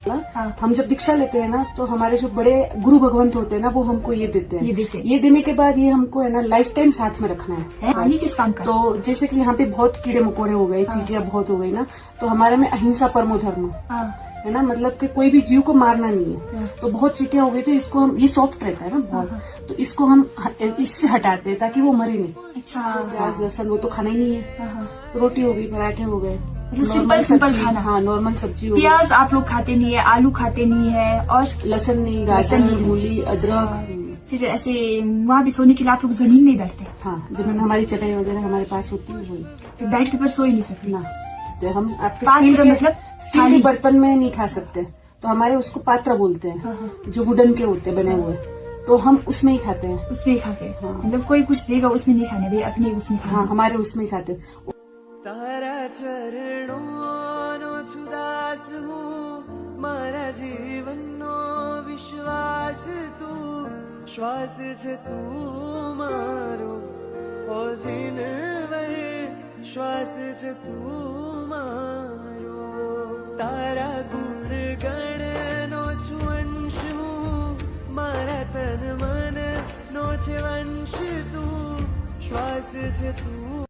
हाँ। हम जब दीक्षा लेते हैं ना तो हमारे जो बड़े गुरु भगवंत होते हैं ना वो हमको ये देते हैं। ये देने के बाद ये हमको है ना लाइफ टाइम साथ में रखना है। ये किस काम का? तो जैसे कि यहाँ पे बहुत कीड़े मकोड़े हो गए, चींटियां बहुत हो गई ना, तो हमारे में अहिंसा परमो धर्म है ना, मतलब कि कोई भी जीव को मारना नहीं है। तो बहुत चींटियां हो गई तो इसको हम, ये सॉफ्ट रहता है ना बहुत, तो इसको हम इससे हटाते हैं ताकि वो मरे नहीं। अच्छा। प्याज लहसुन वो तो खाना ही नहीं है। रोटी हो गई, पराठे हो गए, सिंपल खाना। हाँ, नॉर्मल सब्जी हो गई। प्याज आप लोग खाते नहीं है, आलू खाते नहीं है, और लहसुन नहीं, गाजर, मूली, अदरक। फिर ऐसे वहाँ भी सोने के लिए आप लोग जमीन में बैठते हैं? हाँ, जमीन हमारी चटाई वगैरह हमारे पास होती है वही। फिर बेड के ऊपर सो ही नहीं सकते ना, तो हम आपके मतलब स्टील के बर्तन में नहीं खा सकते, तो हमारे उसको पात्र बोलते हैं, जो वुडन के होते हैं बने हुए, तो हम उसमें ही खाते हैं। उसमें ही खाते हैं? हाँ। मतलब कोई कुछ देगा उसमें नहीं खाने, भाई अपने उसमें खाने। हाँ, हमारे उसमें ही खाते। तारा चरणों नो छुदास हूँ, मारा जीवन नो विश्वास तू, श्वास छ तू मारो ओ जीनवर, श्वास छ तू मारो। तारा गुण गण नो छु अंश हूँ, मारा तन मन नो छ वंश तू, श्वास छ तू